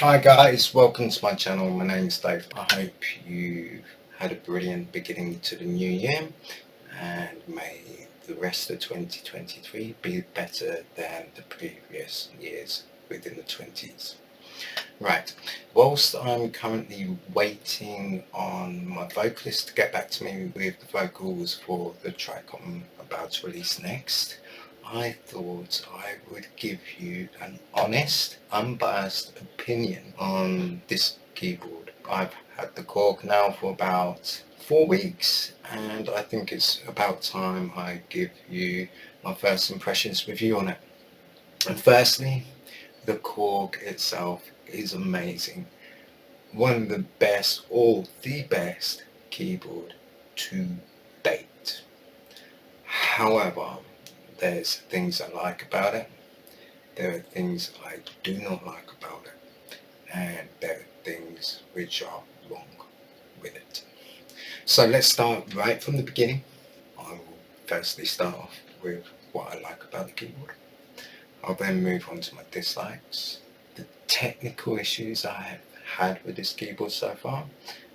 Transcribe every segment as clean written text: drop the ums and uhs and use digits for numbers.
Hi guys, welcome to my channel. My name is Dave. I hope you had a brilliant beginning to the new year and may the rest of 2023 be better than the previous years within the 20s. Right, whilst I'm currently waiting on my vocalist to get back to me with the vocals for the track I'm about to release next, I thought I would give you an honest, unbiased opinion on this keyboard. I've had the KORG now for about 4 weeks, and I think it's about time I give you my first impressions review on it. And firstly, the KORG itself is amazing. One of the best, or the best keyboard to date. However, there's things I like about it, there are things I do not like about it, and there are things which are wrong with it. So let's start right from the beginning. I will firstly start off with what I like about the keyboard. I'll then move on to my dislikes, the technical issues I have had with this keyboard so far,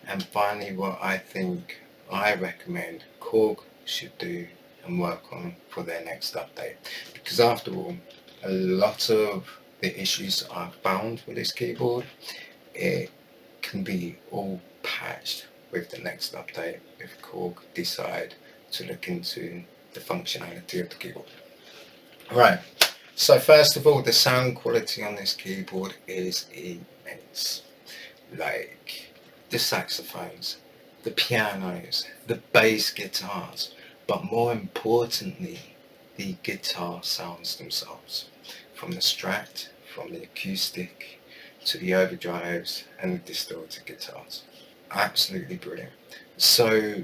and finally what I recommend KORG should do and work on for their next update. Because after all, a lot of the issues I've found with this keyboard, it can be all patched with the next update if KORG decide to look into the functionality of the keyboard. Right, so first of all, the sound quality on this keyboard is immense. Like the saxophones, the pianos, the bass guitars, but more importantly, the guitar sounds themselves, from the Strat, from the acoustic, to the overdrives and the distorted guitars. Absolutely brilliant. So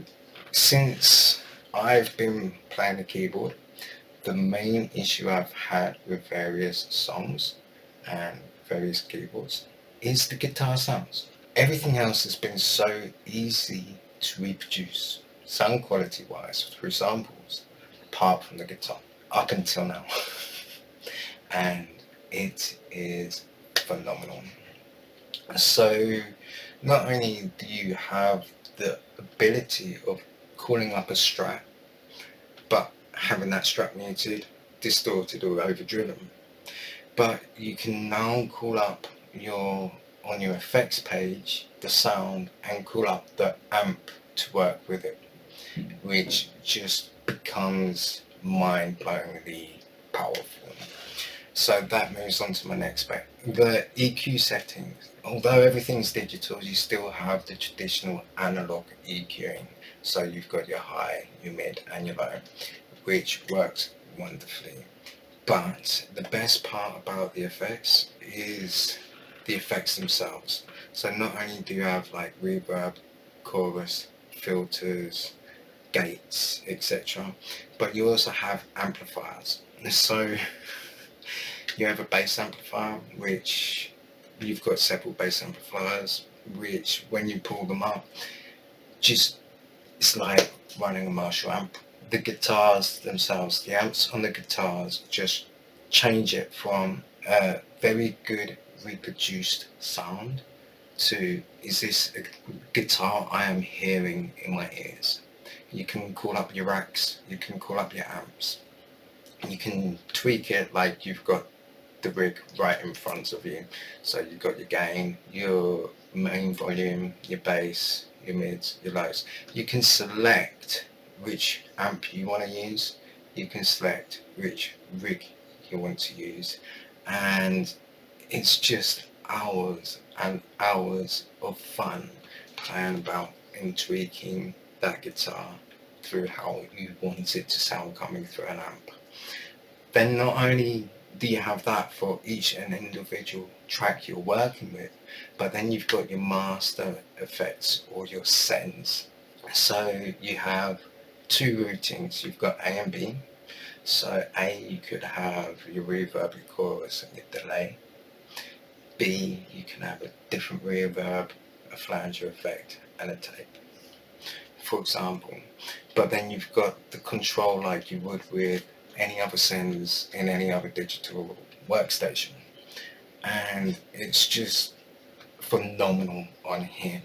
since I've been playing the keyboard, the main issue I've had with various songs and various keyboards is the guitar sounds. Everything else has been so easy to reproduce, sound quality wise, through samples, apart from the guitar, up until now. And it is phenomenal. So not only do you have the ability of calling up a Strat, but having that Strat muted, distorted or overdriven, but you can now call up on your effects page the sound and call up the amp to work with it, which just becomes mind-blowingly powerful. So that moves on to my next bit. The EQ settings. Although everything's digital, you still have the traditional analog EQing. So you've got your high, your mid and your low, which works wonderfully. But the best part about the effects is the effects themselves. So not only do you have like reverb, chorus, filters, gates, etc., but you also have amplifiers. So you have a bass amplifier, which you've got several bass amplifiers, which when you pull them up, it's like running a Marshall amp. The guitars themselves, the amps on the guitars just change it from a very good reproduced sound to, is this a guitar I am hearing in my ears? You can call up your racks, you can call up your amps, you can tweak it like you've got the rig right in front of you. So you've got your gain, your main volume, your bass, your mids, your lows. You can select which amp you want to use, you can select which rig you want to use, and it's just hours and hours of fun playing about and tweaking that guitar through how you want it to sound coming through an amp. Then not only do you have that for each and individual track you're working with, but then you've got your master effects or your sends. So you have two routines. You've got A and B. So A, you could have your reverb, your chorus and your delay. B, you can have a different reverb, a flanger effect and a tape, for example. But then you've got the control like you would with any other sends in any other digital workstation, and it's just phenomenal on here.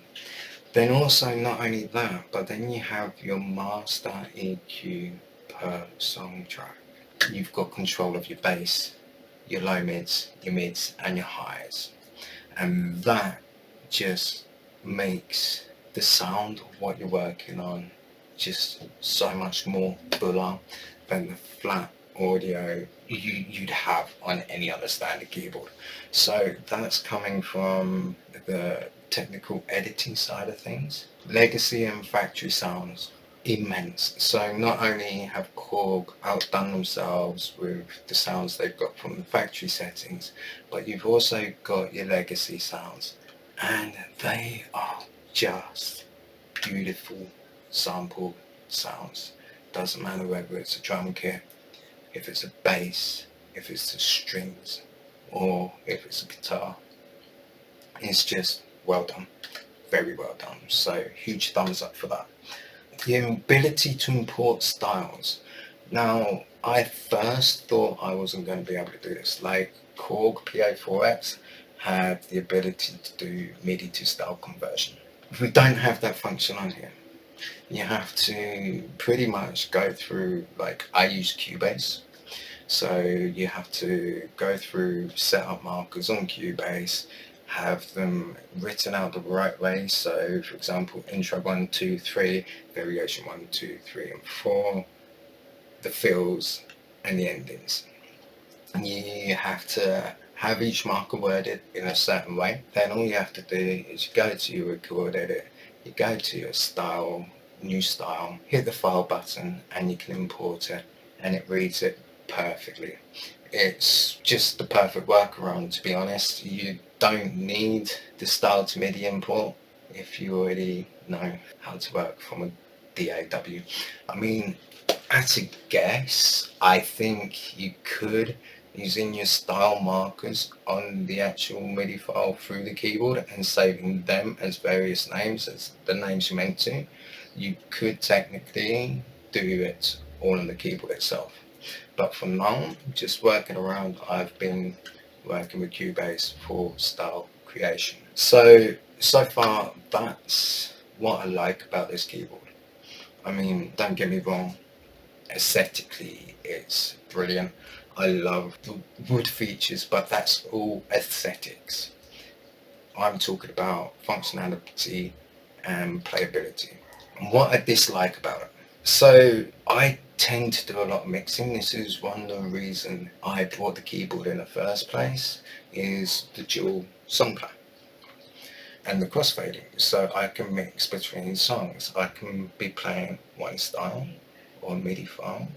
Then also not only that, but then you have your master EQ per song track. You've got control of your bass, your low mids, your mids and your highs. And that just makes the sound of what you're working on just so much more fuller than the flat audio you'd have on any other standard keyboard. So that's coming from the technical editing side of things. Legacy and factory sounds, immense. So not only have KORG outdone themselves with the sounds they've got from the factory settings, but you've also got your legacy sounds, and they are just beautiful sample sounds. Doesn't matter whether it's a drum kit, if it's a bass, if it's the strings, or if it's a guitar. It's just well done, very well done. So huge thumbs up for that. The ability to import styles. Now, I first thought I wasn't going to be able to do this. Like KORG Pa5x had the ability to do MIDI to style conversion. We don't have that function on here. You have to pretty much go through, like I use Cubase, so you have to go through setup markers on Cubase, have them written out the right way. So for example, intro 1, 2, 3, variation 1, 2, 3 and 4, the fills and the endings. And you have to have each marker worded in a certain way. Then all you have to do is you go to your record edit, you go to your style, new style, hit the file button and you can import it, and it reads it perfectly. It's just the perfect workaround, to be honest. You don't need the style to MIDI import if you already know how to work from a DAW. I mean, at a guess, I think you could, using your style markers on the actual MIDI file through the keyboard and saving them as various names, as the names you meant to, you could technically do it all on the keyboard itself. But for now, just working around, I've been working with Cubase for style creation. So far, that's what I like about this keyboard. I mean, don't get me wrong, aesthetically, it's brilliant. I love the wood features, but that's all aesthetics. I'm talking about functionality and playability. And what I dislike about it. So I tend to do a lot of mixing. This is one of the reasons I bought the keyboard in the first place, is the dual song play and the crossfading. So I can mix between songs. I can be playing one style or MIDI file,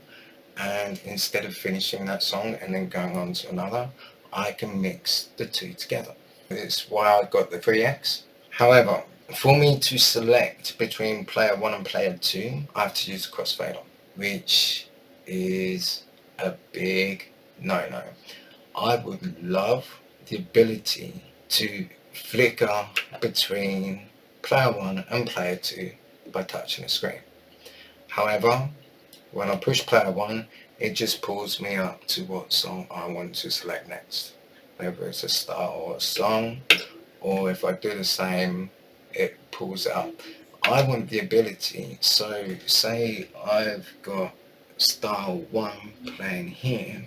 and instead of finishing that song and then going on to another, I can mix the two together. It's why I got the 3X. However, for me to select between player 1 and player 2, I have to use the crossfader, which is a big no-no. I would love the ability to flicker between player 1 and player 2 by touching the screen. However, when I push player 1, it just pulls me up to what song I want to select next, whether it's a style or a song, or if I do the same, it pulls it up. I want the ability, so say I've got style 1 playing here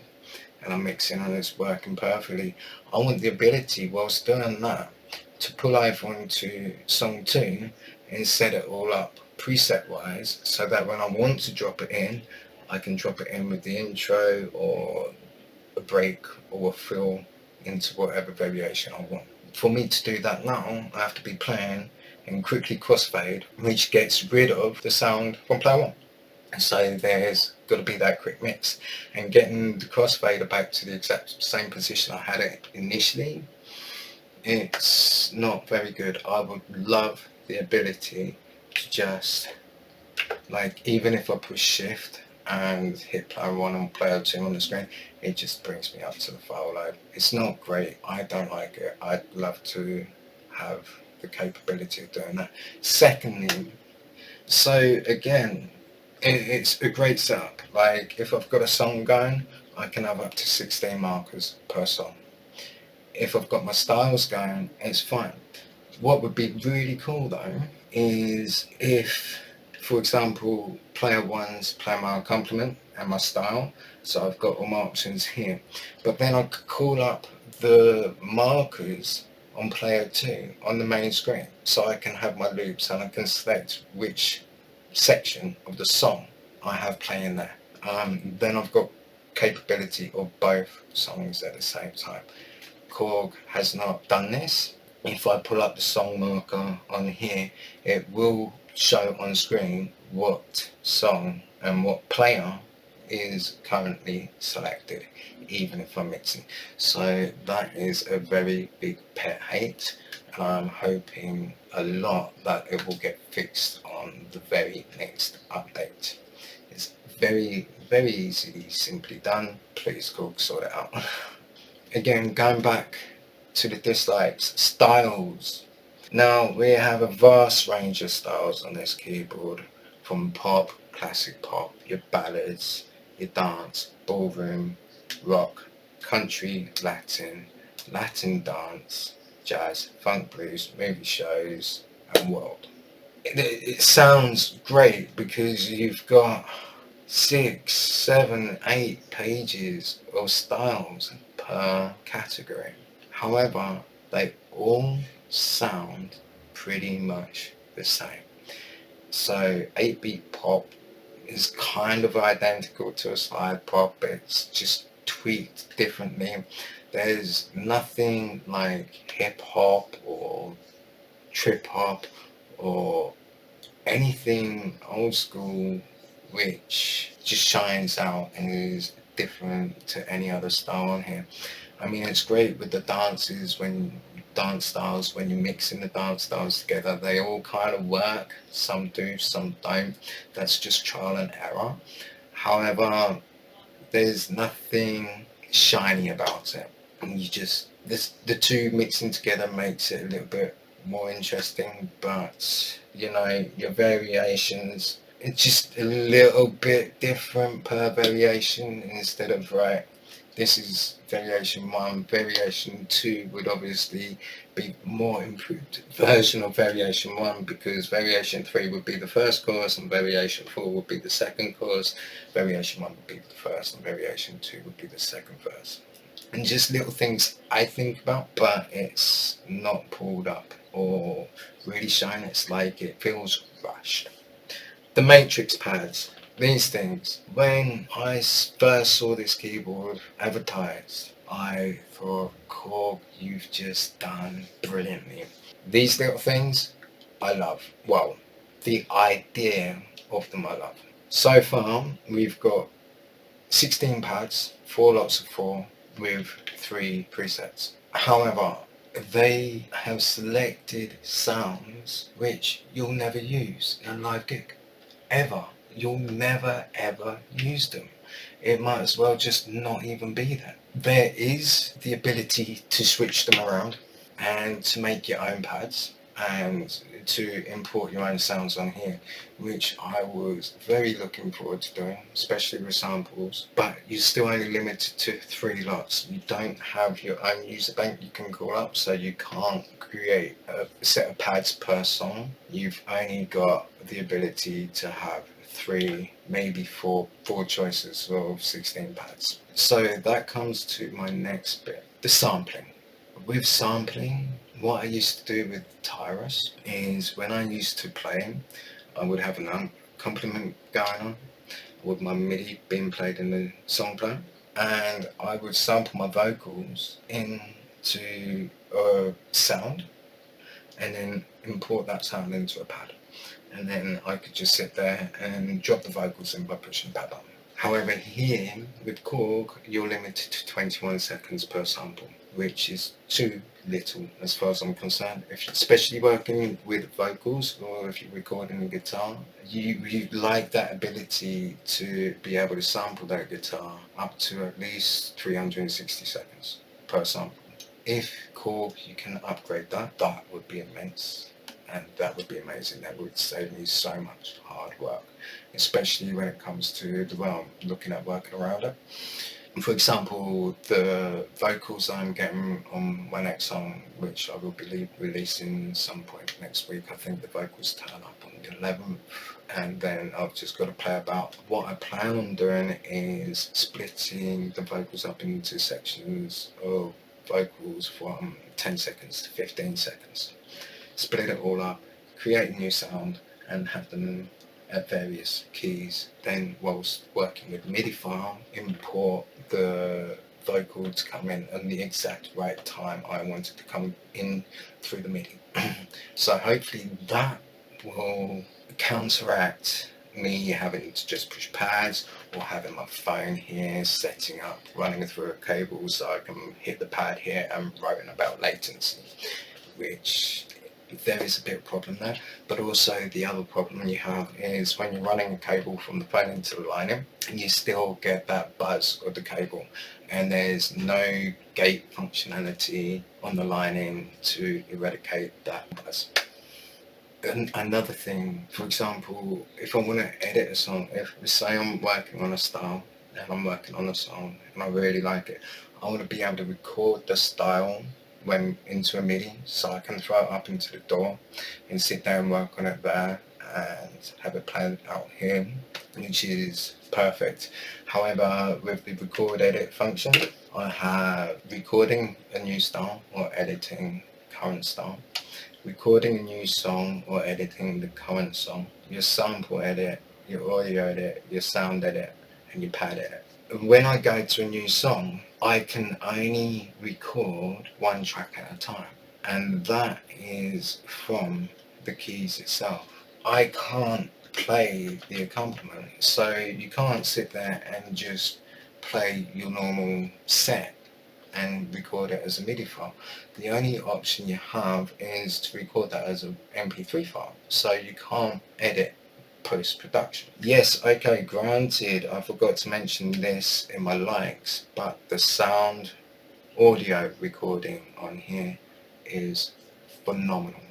and I'm mixing and it's working perfectly, I want the ability whilst doing that to pull over into song 2 and set it all up preset wise, so that when I want to drop it in, I can drop it in with the intro or a break or a fill into whatever variation I want. For me to do that now, I have to be playing and quickly crossfade, which gets rid of the sound from player 1. And so there's got to be that quick mix, and getting the crossfader back to the exact same position I had it initially, it's not very good. I would love the ability to just, like, even if I push shift and hit player 1 and player 2 on the screen, it just brings me up to the file load. It's not great. I don't like it. I'd love to have the capability of doing that. Secondly, so again, it's a great setup. Like, if I've got a song going, I can have up to 16 markers per song. If I've got my styles going, it's fine. What would be really cool though is if, for example, player one's playing my complement and my style, so I've got all my options here, but then I could call up the markers on player two on the main screen, so I can have my loops and I can select which section of the song I have playing there. Then I've got capability of both songs at the same time. KORG has not done this. If I pull up the song marker on here, it will show on screen what song and what player is currently selected, even if I'm mixing. So that is a very big pet hate, and I'm hoping a lot that it will get fixed on the very next update. It's very, very easily, simply done. Please KORG sort it out. Again, going back to the dislikes, styles. Now we have a vast range of styles on this keyboard, from pop, classic pop, your ballads, your dance, ballroom, rock, country, Latin, Latin dance, jazz, funk, blues, movie shows, and world. It sounds great because you've got 6, 7, 8 pages of styles per category. However, they all sound pretty much the same. So 8-beat pop is kind of identical to a slide pop, but it's just tweaked differently. There's nothing like hip hop or trip hop or anything old school which just shines out and is different to any other style on here. I mean, it's great with the dances, when dance styles, when you're mixing the dance styles together, they all kind of work. Some do, some don't. That's just trial and error. However, there's nothing shiny about it. And the two mixing together makes it a little bit more interesting, but you know, your variations, it's just a little bit different per variation. Instead of, right, this is variation 1, variation 2 would obviously be more improved version of variation 1, because variation 3 would be the first chorus and variation 4 would be the second chorus, variation 1 would be the first and variation 2 would be the second verse. And just little things I think about, but it's not pulled up or really shiny. It's like it feels rushed. The matrix pads, these things, when I first saw this keyboard advertised, I thought, KORG, you've just done brilliantly. These little things I love. Well, the idea of them I love. So far we've got 16 pads, 4 lots of 4 with 3 presets. However, they have selected sounds which you'll never use in a live gig. Ever. You'll never ever use them. It might as well just not even be there. There is the ability to switch them around and to make your own pads and to import your own sounds on here, which I was very looking forward to doing, especially with samples. But you're still only limited to 3 lots. You don't have your own user bank you can call up, so you can't create a set of pads per song. You've only got the ability to have 3, maybe 4 choices of 16 pads. So that comes to my next bit, the sampling. With sampling, what I used to do with Tyrus is, when I used to play, I would have an accompaniment going on with my MIDI being played in the song player, and I would sample my vocals into a sound and then import that sound into a pad, and then I could just sit there and drop the vocals in by pushing the pad on. However, here with KORG, you're limited to 21 seconds per sample, which is too little as far as I'm concerned. If you're especially working with vocals, or if you're recording a guitar, you like that ability to be able to sample that guitar up to at least 360 seconds per sample. If KORG, you can upgrade that, that would be immense. And that would be amazing. That would save me so much hard work, especially when it comes to the realm, looking at working around it. For example, the vocals I'm getting on my next song, which I will be releasing some point next week, I think the vocals turn up on the 11th, and then I've just got to play about. What I plan on doing is splitting the vocals up into sections of vocals from 10 seconds to 15 seconds. Split it all up, create a new sound, and have them at various keys. Then, whilst working with MIDI file, import the vocal to come in at the exact right time I want it to come in through the MIDI. So hopefully that will counteract me having to just push pads, or having my phone here setting up, running through a cable so I can hit the pad here and worrying about latency, which there is a bit of problem there. But also the other problem you have is when you're running a cable from the phone into the line-in, you still get that buzz of the cable, and there's no gate functionality on the line-in to eradicate that buzz. And another thing, for example, if I want to edit a song, if say I'm working on a style and I'm working on a song and I really like it, I want to be able to record the style when into a MIDI, so I can throw it up into the DAW and sit there and work on it there and have it played out here, which is perfect. However, with the record edit function, I have recording a new style or editing current style, recording a new song or editing the current song, your sample edit, your audio edit, your sound edit, and your pad edit. When I go to a new song, I can only record one track at a time, and that is from the keys itself. I can't play the accompaniment, so you can't sit there and just play your normal set and record it as a MIDI file. The only option you have is to record that as an MP3 file, so you can't edit post-production. Yes, okay, granted, I forgot to mention this in my likes, but the sound audio recording on here is phenomenal,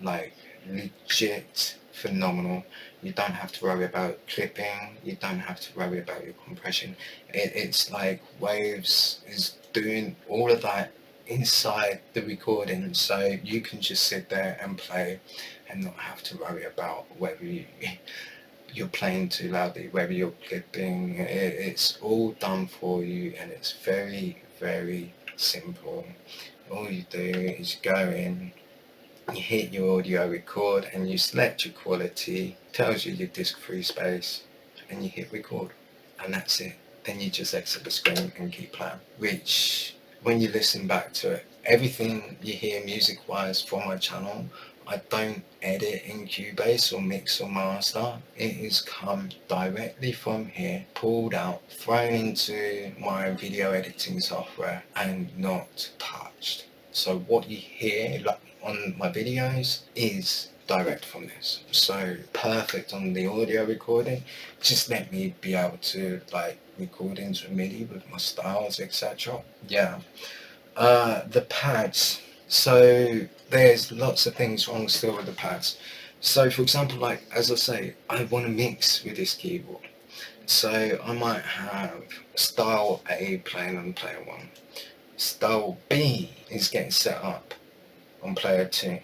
like legit phenomenal. You don't have to worry about clipping, you don't have to worry about your compression. It's like Waves is doing all of that inside the recording, so you can just sit there and play and not have to worry about whether you're playing too loudly, whether you're clipping. It's all done for you, and it's very, very simple. All you do is go in, you hit your audio record, and you select your quality, tells you your disc free space, and you hit record, and that's it. Then you just exit the screen and keep playing, which when you listen back to it, everything you hear music wise from my channel, I don't edit in Cubase or mix or master. It is come directly from here, pulled out, thrown into my video editing software, and not touched. So what you hear like on my videos is direct from this. So perfect on the audio recording. Just let me be able to like record into MIDI with my styles, etc. Yeah. The pads. So there's lots of things wrong still with the pads. So for example, like as I say, I want to mix with this keyboard. So I might have style A playing on player 1. Style B is getting set up on player 2.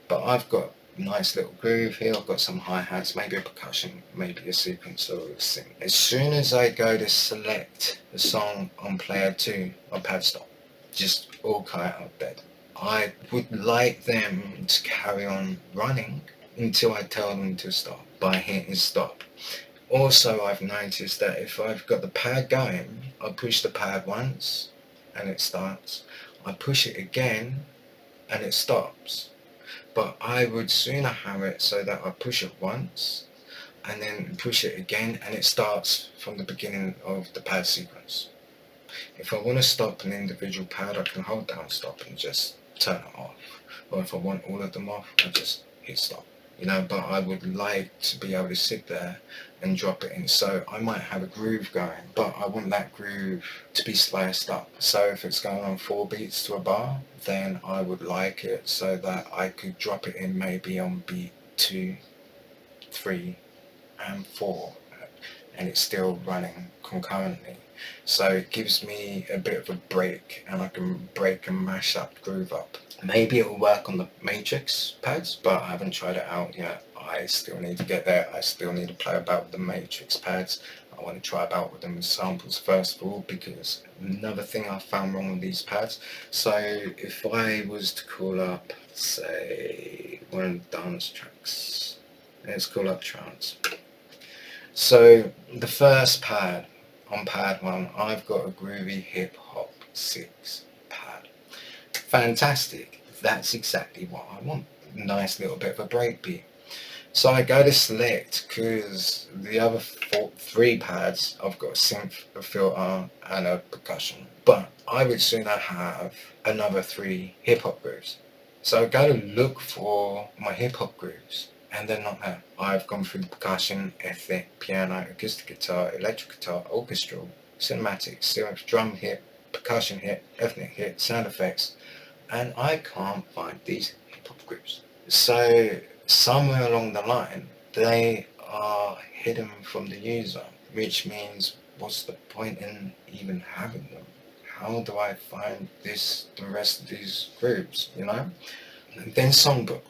But I've got a nice little groove here, I've got some hi-hats, maybe a percussion, maybe a sequencer or a synth. As soon as I go to select the song on player 2, my pad stop. Just all cut out dead. I would like them to carry on running until I tell them to stop by hitting stop. Also, I've noticed that if I've got the pad going, I push the pad once and it starts. I push it again and it stops. But I would sooner have it so that I push it once and then push it again and it starts from the beginning of the pad sequence. If I want to stop an individual pad, I can hold down stop and just turn it off. Or if I want all of them off, I just hit stop. You know, but I would like to be able to sit there and drop it in. So I might have a groove going, but I want that groove to be sliced up. So if it's going on 4 beats to a bar, then I would like it so that I could drop it in maybe on beat 2, 3, and 4, and it's still running concurrently. so it gives me a bit of a break, and I can break and mash up, groove up. Maybe it'll work on the Matrix pads, but I haven't tried it out yet. I still need to get there. I still need to play about with the Matrix pads. I want to try about with them with samples first of all, because another thing I found wrong with these pads. So if I was to call up, say, one of the dance tracks, let's call up trance. So the first pad, on pad 1, I've got a groovy hip hop 6 pad. Fantastic, that's exactly what I want. Nice little bit of a breakbeat. So I go to select, because the other 3 pads, I've got a synth, a filter and a percussion. But I would sooner have another 3 hip hop grooves. So I go to look for my hip hop grooves, and they're not there. I've gone through the percussion, ethnic, piano, acoustic guitar, electric guitar, orchestral, cinematic, synth, drum hit, percussion hit, ethnic hit, sound effects, and I can't find these hip hop grooves. So somewhere along the line, they are hidden from the user, which means what's the point in even having them? How do I find the rest of these groups, you know? And then songbook.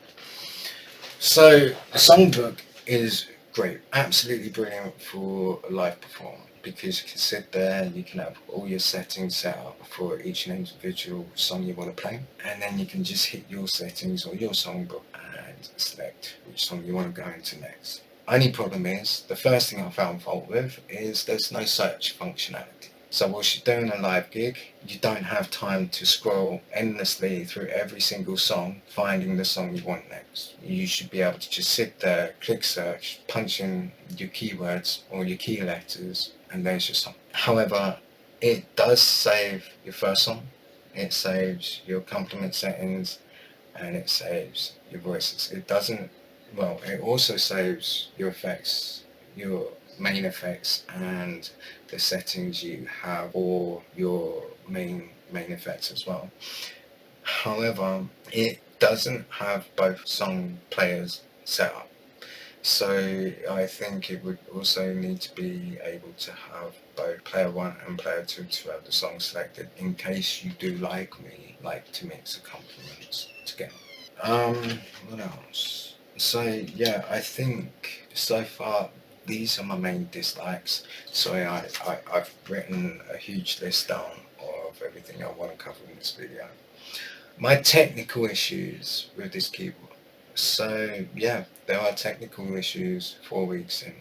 So the songbook is great, absolutely brilliant for a live performance, because you can sit there, you can have all your settings set up for each individual song you want to play, and then you can just hit your settings or your songbook and select which song you want to go into next. Only problem is, the first thing I found fault with is there's no search functionality. So whilst you're doing a live gig, you don't have time to scroll endlessly through every single song, finding the song you want next. You should be able to just sit there, click search, punch in your keywords or your key letters, and there's your song. However, it does save your first song, it saves your accompaniment settings, and it saves your voices. It doesn't, well, it also saves your effects, your main effects, and the settings you have for your main effects as well. However, it doesn't have both song players set up. So I think it would also need to be able to have both player 1 and player 2 to have the song selected, in case you do, like me, like to mix accompaniments together. What else? So yeah, I think so far these are my main dislikes. So I've written a huge list down of everything I want to cover in this video. My technical issues with this keyboard. So yeah, there are technical issues 4 weeks in.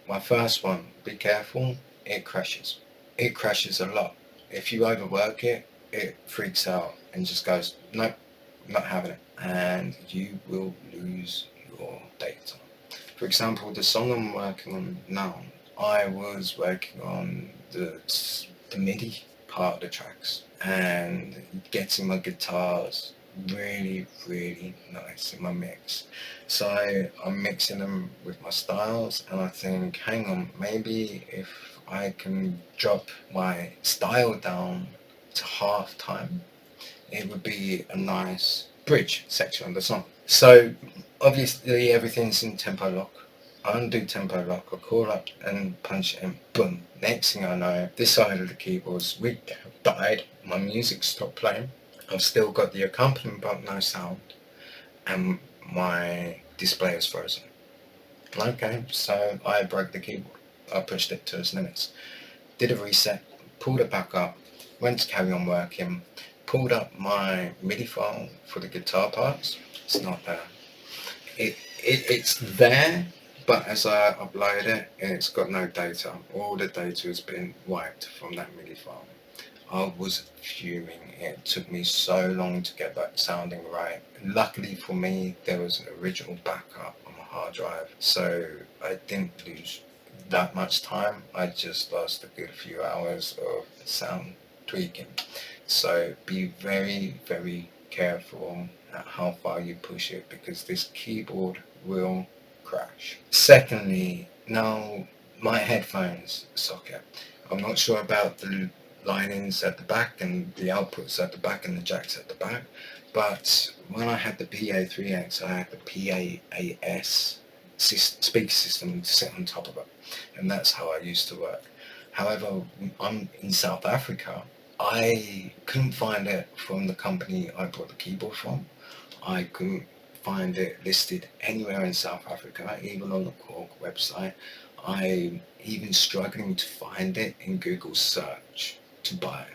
My first one, be careful, it crashes. It crashes a lot. If you overwork it, it freaks out and just goes, nope, not having it. And you will lose your data. For example, the song I'm working on now, I was working on the MIDI part of the tracks and getting my guitars really nice in my mix. So I'm mixing them with my styles, and I think, hang on, maybe if I can drop my style down to half time, it would be a nice bridge section of the song. So obviously everything's in tempo lock. I undo tempo lock, I call up and punch it in, boom. Next thing I know, this side of the keyboard's died, my music stopped playing. I've still got the accompaniment but no sound, and my display is frozen. Okay, so I broke the keyboard. I pushed it to its limits. Did a reset, pulled it back up, went to carry on working, pulled up my MIDI file for the guitar parts. It's not there. It's there, but as I upload it, it's got no data. All the data has been wiped from that MIDI file. I was fuming. It took me so long to get that sounding right. Luckily for me, there was an original backup on my hard drive, so I didn't lose that much time. I just lost a good few hours of sound tweaking. So be very careful at how far you push it, because this keyboard will crash. Secondly, now my headphones socket. I'm not sure about the linings at the back and the outputs at the back and the jacks at the back, but when I had the Pa5x, I had the PAAS speaker system to sit on top of it, and that's how I used to work. However, I'm in South Africa. I couldn't find it from the company I bought the keyboard from. I couldn't find it listed anywhere in South Africa, even on the KORG website. I'm even struggling to find it in Google search to buy.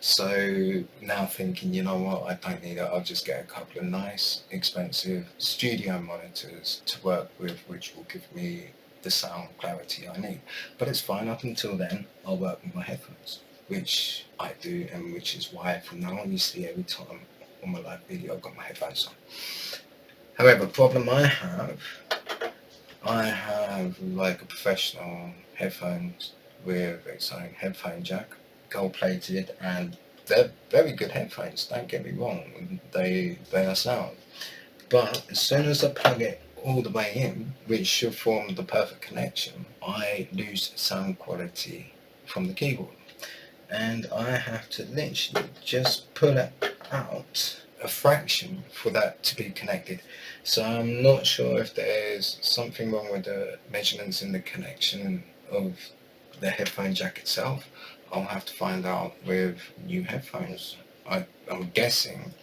So now thinking, you know what, I don't need it, I'll just get a couple of nice, expensive studio monitors to work with, which will give me the sound clarity I need. But it's fine, up until then, I'll work with my headphones, which I do, and which is why from now on you see every time on my live video I've got my headphones on. However, problem I have like a professional headphones with its own headphone jack, gold plated, and they're very good headphones, don't get me wrong, they are sound. But as soon as I plug it all the way in, which should form the perfect connection, I lose sound quality from the keyboard. And I have to literally just pull it out a fraction for that to be connected. So I'm not sure if there's something wrong with the measurements in the connection of the headphone jack itself. I'll have to find out with new headphones. I'm guessing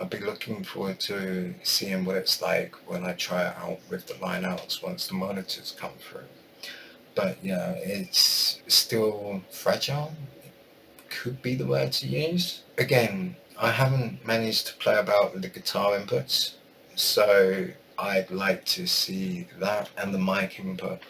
I'll be looking forward to seeing what it's like when I try it out with the lineouts once the monitors come through. But yeah, it's still fragile, could be the word to use. Again, I haven't managed to play about with the guitar inputs, so I'd like to see that, and the mic input.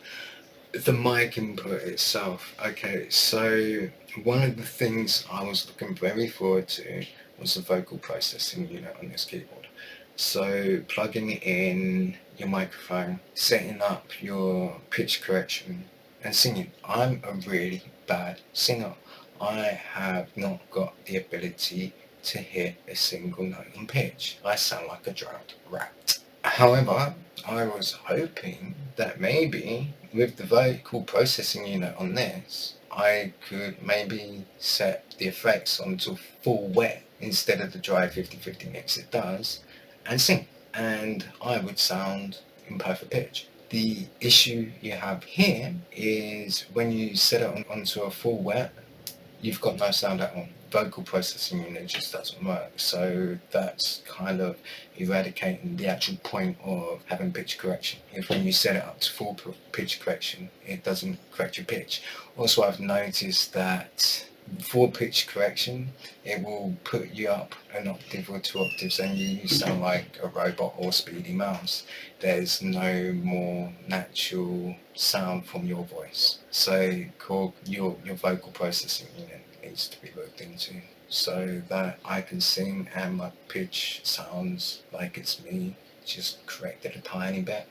The mic input itself, okay, so one of the things I was looking very forward to was the vocal processing unit on this keyboard. So plugging in your microphone, setting up your pitch correction, and singing. I'm a really bad singer. I have not got the ability to hit a single note on pitch. I sound like a drowned rat. However, I was hoping that maybe with the vocal processing unit on this, I could maybe set the effects onto full wet instead of the dry 50-50 mix it does, and sing. And I would sound in perfect pitch. The issue you have here is when you set it onto a full wet, you've got no sound at all. Vocal processing unit just doesn't work. So that's kind of eradicating the actual point of having pitch correction. If when you set it up to full pitch correction, it doesn't correct your pitch. Also, I've noticed that for pitch correction, it will put you up an octave or 2 octaves and you sound like a robot or Speedy Mouse. There's no more natural sound from your voice. So your vocal processing unit needs to be looked into so that I can sing and my pitch sounds like it's me, just corrected a tiny bit,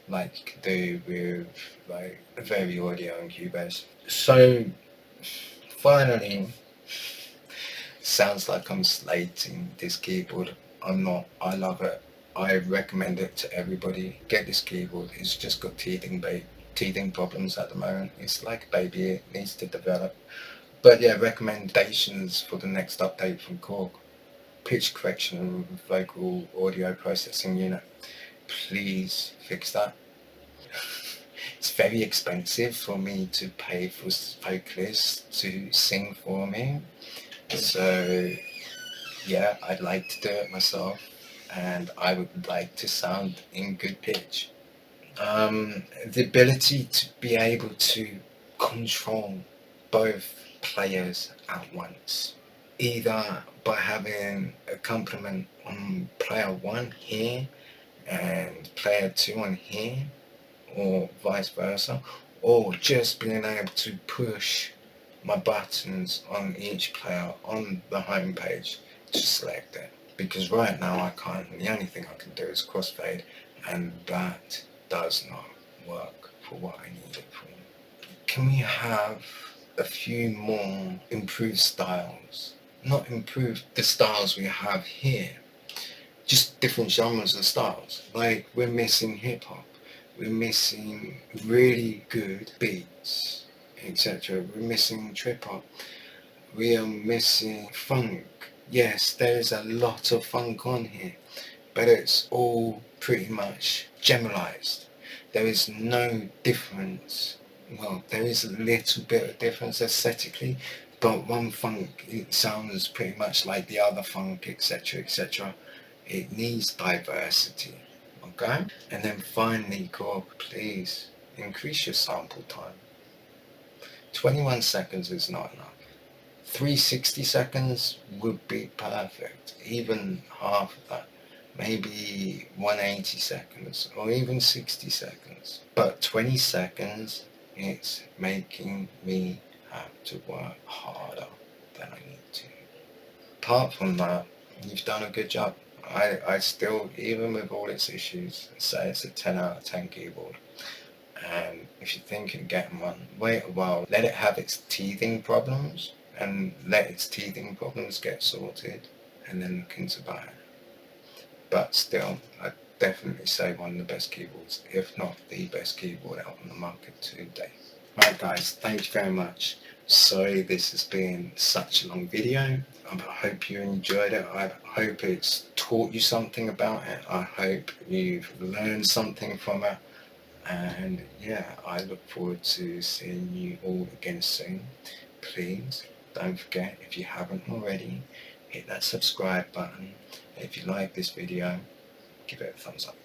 like you can do with like a very audio and Cubase. So finally, sounds like I'm slating this keyboard. I'm not. I love it. I recommend it to everybody. Get this keyboard. It's just got teething problems at the moment. It's like a baby. It needs to develop. But yeah, recommendations for the next update from KORG. Pitch correction, vocal audio processing unit. Please fix that. It's very expensive for me to pay for vocalists to sing for me. So yeah, I'd like to do it myself, and I would like to sound in good pitch. The ability to be able to control both players at once, either by having accompaniment on player 1 here and player 2 on here, or vice versa, or just being able to push my buttons on each player on the home page to select it, because right now I can't. The only thing I can do is crossfade, and that does not work for what I need it for. Can we have a few more improved styles? Not improve the styles we have here, just different genres of styles. Like we're missing hip hop, we're missing really good beats, etc. We're missing trip hop, we are missing funk. Yes, there's a lot of funk on here, but it's all pretty much generalized. There is no difference well, there is a little bit of difference aesthetically, but one funk, it sounds pretty much like the other funk, etc, etc. It needs diversity, okay? And then finally, KORG, please increase your sample time. 21 seconds is not enough. 360 seconds would be perfect, even half of that. Maybe 180 seconds or even 60 seconds. But 20 seconds, it's making me have to work harder than I need to. Apart from that, you've done a good job. I still, even with all its issues, say it's a 10 out of 10 keyboard. And if you're thinking of getting one, wait a while, let it have its teething problems, and let its teething problems get sorted, and then look into buying it. But still, I'd definitely say one of the best keyboards, if not the best keyboard out on the market today. Right guys, thank you very much. Sorry this has been such a long video. I hope you enjoyed it. I hope it's taught you something about it. I hope you've learned something from it. And yeah, I look forward to seeing you all again soon. Please don't forget, if you haven't already, hit that subscribe button. If you like this video, give it a thumbs up.